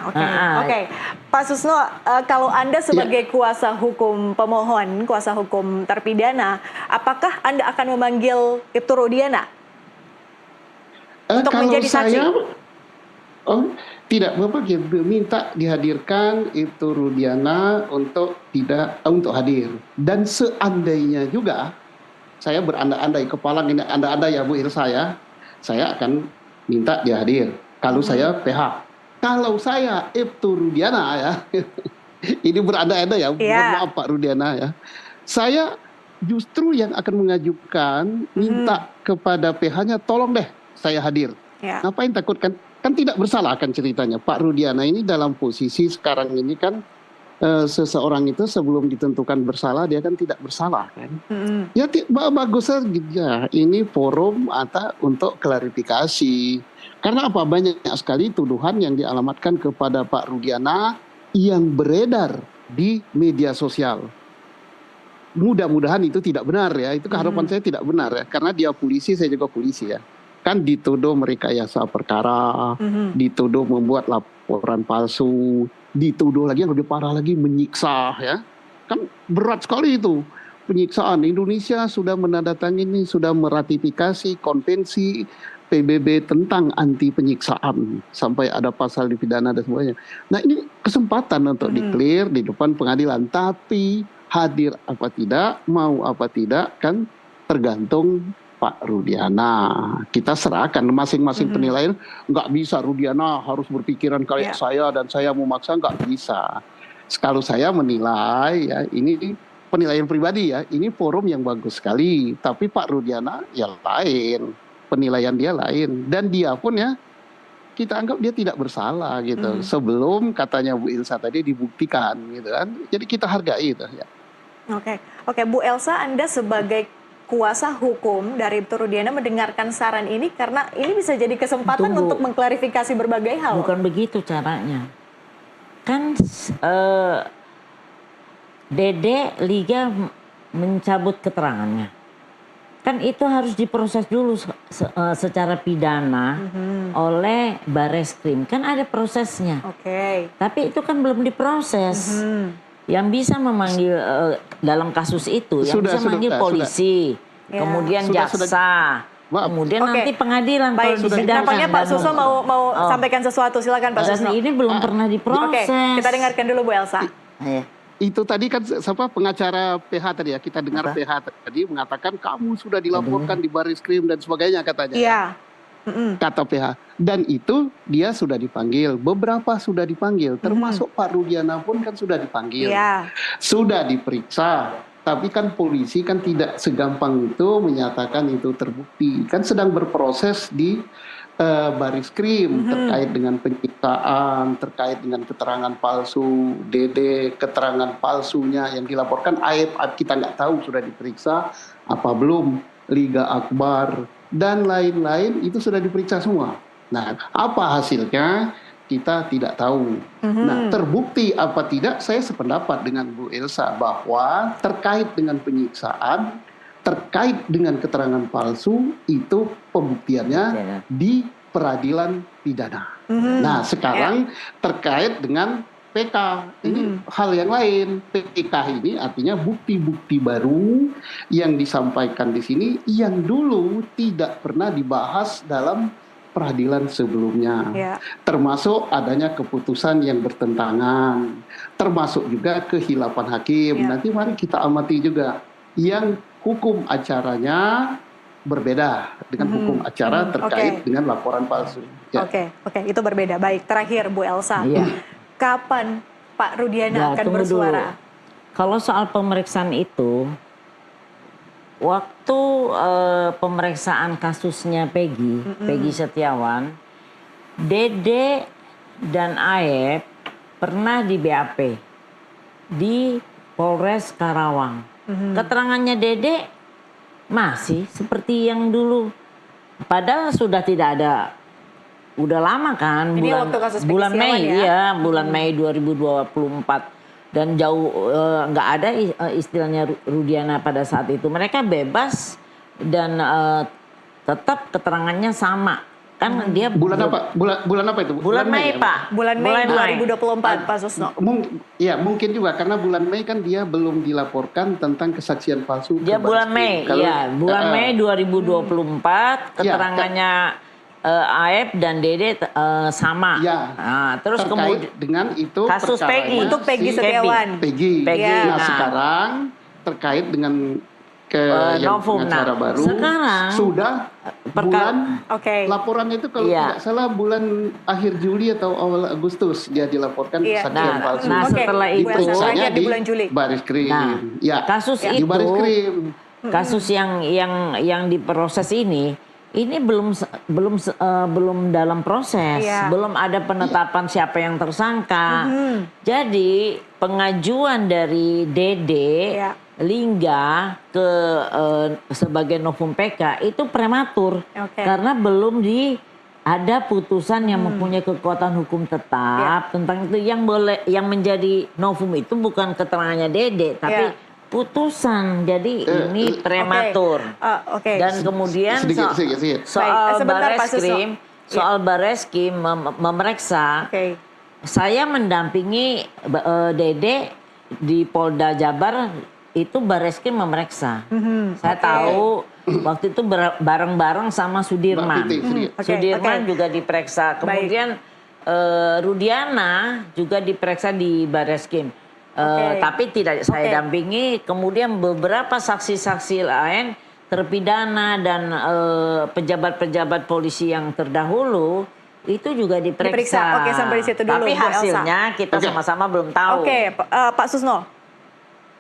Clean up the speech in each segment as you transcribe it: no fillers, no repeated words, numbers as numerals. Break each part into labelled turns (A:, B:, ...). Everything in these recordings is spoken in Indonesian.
A: Oke. Pak Susno, kalau Anda sebagai kuasa hukum pemohon, kuasa hukum terpidana, apakah Anda akan memanggil Ibtu Rudiana untuk menjadi saksi?
B: Tidak, Bapak minta dihadirkan Ibtu Rudiana untuk hadir. Dan seandainya juga saya berandai-andai, kepala ini anda-anda ya Bu Ilsa ya, saya akan minta dia hadir. Kalau saya PH. Kalau saya Ibtu Rudiana ya, ini berandai-andai ya, mohon maaf Pak Rudiana ya. Saya justru yang akan mengajukan, minta kepada PH-nya, tolong deh saya hadir. Ngapain takut kan? Kan tidak bersalah kan ceritanya. Pak Rudiana ini dalam posisi sekarang ini kan, seseorang itu sebelum ditentukan bersalah dia kan tidak bersalah kan. Ya bagus saja ini forum untuk klarifikasi. Karena apa, banyak sekali tuduhan yang dialamatkan kepada Pak Rudiana yang beredar di media sosial. Mudah-mudahan itu tidak benar ya, itu harapan saya tidak benar ya, karena dia polisi, saya juga polisi ya. Kan dituduh merekayasa perkara, dituduh membuat laporan palsu, dituduh lagi yang lebih parah lagi menyiksa ya. Kan berat sekali itu penyiksaan. Indonesia sudah menandatangani, sudah meratifikasi konvensi PBB tentang anti penyiksaan sampai ada pasal dipidana dan sebagainya. Nah ini kesempatan untuk di-clear di depan pengadilan, tapi hadir apa tidak, mau apa tidak kan tergantung Pak Rudiana. Kita serahkan masing-masing penilaian. Nggak bisa Rudiana harus berpikiran kayak saya dan saya memaksa, nggak bisa. Kalau saya menilai ya, ini penilaian pribadi ya, ini forum yang bagus sekali, tapi Pak Rudiana ya lain, penilaian dia lain, dan dia pun ya kita anggap dia tidak bersalah gitu. Sebelum katanya Bu Ilsa tadi dibuktikan gitu kan, jadi kita hargai itu ya.
A: Oke, Bu Elsa, Anda sebagai kuasa hukum dari Ibtu Rudiana mendengarkan saran ini karena ini bisa jadi kesempatan untuk mengklarifikasi berbagai hal.
C: Bukan begitu caranya. Kan Dede Liga mencabut keterangannya. Kan itu harus diproses dulu secara pidana oleh Bareskrim. Kan ada prosesnya. Tapi itu kan belum diproses. Yang bisa memanggil dalam kasus itu, yang bisa memanggil polisi, kemudian jaksa, kemudian nanti pengadilan.
A: Nampaknya Pak Susno mau sampaikan sesuatu, silakan Pak Susno.
C: Ini belum pernah diproses.
A: Kita dengarkan dulu Bu Elsa.
B: Itu tadi kan pengacara PH tadi ya, kita dengar PH tadi mengatakan kamu sudah dilaporkan di Bareskrim dan sebagainya katanya. Kata PH, dan itu dia sudah dipanggil, beberapa sudah dipanggil, termasuk Pak Rudiana pun kan sudah dipanggil, sudah diperiksa, tapi kan polisi kan tidak segampang itu menyatakan itu terbukti, kan sedang berproses di Bareskrim terkait dengan penyiksaan, terkait dengan keterangan palsu, Dede, keterangan palsunya yang dilaporkan, aib kita nggak tahu sudah diperiksa apa belum, Liga Akbar dan lain-lain itu sudah diperiksa semua. Nah, apa hasilnya kita tidak tahu. Nah, terbukti apa tidak, saya sependapat dengan Bu Elsa bahwa terkait dengan penyiksaan, terkait dengan keterangan palsu, itu pembuktiannya di peradilan pidana. Nah, sekarang terkait dengan PK, ini hal yang lain. PK ini artinya bukti-bukti baru yang disampaikan di sini yang dulu tidak pernah dibahas dalam peradilan sebelumnya. Termasuk adanya keputusan yang bertentangan, termasuk juga kehilapan hakim. Nanti mari kita amati juga yang hukum acaranya berbeda dengan hukum acara terkait dengan laporan palsu.
A: Oke, itu berbeda. Baik, terakhir Bu Elsa. Kapan Pak Rudiana akan bersuara?
C: Kalau soal pemeriksaan itu, waktu pemeriksaan kasusnya Peggy Setiawan, Dede dan Aep pernah di BAP di Polres Karawang. Keterangannya Dede masih seperti yang dulu, padahal sudah tidak ada. Udah lama kan, bulan Mei ya, bulan Mei 2024, dan jauh nggak ada istilahnya Rudiana pada saat itu. Mereka bebas dan tetap keterangannya sama kan dia
B: Bulan apa? Bulan apa itu?
C: Bulan Mei,
B: ya?
C: Pak.
A: Bulan Mei 2024, Pak Susno.
B: Ya mungkin juga karena bulan Mei kan dia belum dilaporkan tentang kesaksian palsu.
C: Dia
B: ke
C: bulan
B: Baris Krim.
C: Mei, iya, bulan Mei 2024 keterangannya Aep dan Dede sama.
B: Ya.
C: Nah, terus
B: terkait
C: kemudian
B: dengan itu
C: kasus
B: perkaranya
C: Peggy.
A: Untuk Peggy
B: si
A: Setiawan.
B: Peggy.
C: Peggy,
B: Nah,
C: nah.
B: sekarang terkait dengan yang
C: Novum.
B: pengacara
C: Nah,
B: baru
C: sekarang
B: sudah bulan
A: Oke.
B: laporannya itu kalau
C: Iya.
B: tidak salah bulan akhir Juli atau awal Agustus dia dilaporkan
A: Iya.
B: kesaksian
C: Nah,
B: palsu.
C: nah,
A: Oke,
C: setelah
A: Bu
C: itu-
A: Elsa,
B: Diperiksanya
A: terakhir di
B: di
A: bulan Juli.
B: Baris Krim.
C: Nah,
B: Ya.
C: kasus
B: Di
C: itu
B: Baris Krim.
C: kasus yang diproses ini belum dalam proses,
A: Iya.
C: belum ada penetapan siapa yang tersangka. Jadi pengajuan dari Dede
A: Iya.
C: Lingga ke sebagai novum PK itu prematur
A: Oke.
C: karena belum ada putusan yang mempunyai kekuatan hukum tetap tentang itu. Yang menjadi novum itu bukan keterangannya Dede tapi
A: Iya.
C: putusan. Jadi ini prematur.
A: Oke.
C: Dan kemudian
B: Sedikit.
A: Baik,
C: soal
A: sebentar, Pak Susno.
C: soal Bareskrim memeriksa,
A: Oke.
C: saya mendampingi Dede di Polda Jabar itu Bareskrim memeriksa. Saya tahu waktu itu bareng-bareng sama Sudirman.
B: Mbak Titi, sedikit.
A: Oke,
C: Sudirman
A: oke.
C: juga diperiksa. Kemudian Rudiana juga diperiksa di Bareskrim. Tapi tidak saya dampingi. Kemudian beberapa saksi-saksi lain terpidana dan pejabat-pejabat polisi yang terdahulu itu juga diperiksa.
A: Oke, sampai di situ dulu,
C: Tapi
A: Bu Elsa.
C: hasilnya kita sama-sama belum tahu.
A: Oke, Pak Susno.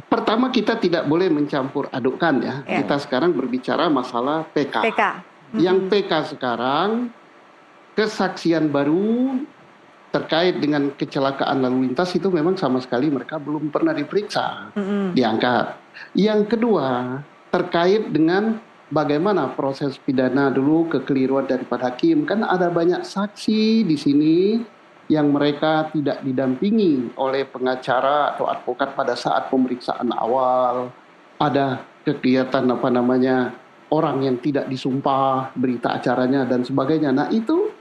B: Pertama kita tidak boleh mencampur adukkan ya.
A: Ya.
B: Kita sekarang berbicara masalah PK.
A: PK.
B: Yang PK sekarang kesaksian baru terkait dengan kecelakaan lalu lintas itu memang sama sekali mereka belum pernah diperiksa, diangkat. Yang kedua terkait dengan bagaimana proses pidana dulu kekeliruan daripada hakim, kan ada banyak saksi di sini yang mereka tidak didampingi oleh pengacara atau advokat pada saat pemeriksaan awal. Ada kegiatan orang yang tidak disumpah, berita acaranya dan sebagainya. Nah itu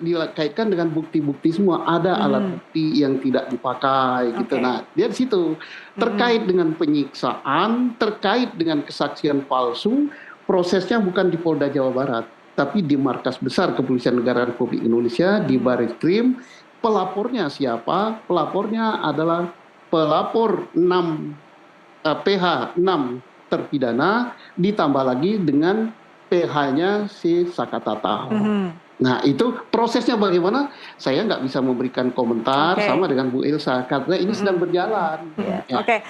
B: dikaitkan dengan bukti-bukti semua. Ada alat bukti yang tidak dipakai gitu. Nah dia di situ terkait dengan penyiksaan, terkait dengan kesaksian palsu, prosesnya bukan di Polda Jawa Barat, tapi di Markas Besar Kepolisian Negara Republik Indonesia di Baris Krim. Pelapornya siapa? Pelapornya adalah pelapor 6 PH 6 terpidana ditambah lagi dengan PH-nya si Sakatata. Nah itu prosesnya bagaimana? Saya nggak bisa memberikan komentar sama dengan Bu Elsa karena ini sedang berjalan.
A: Oke.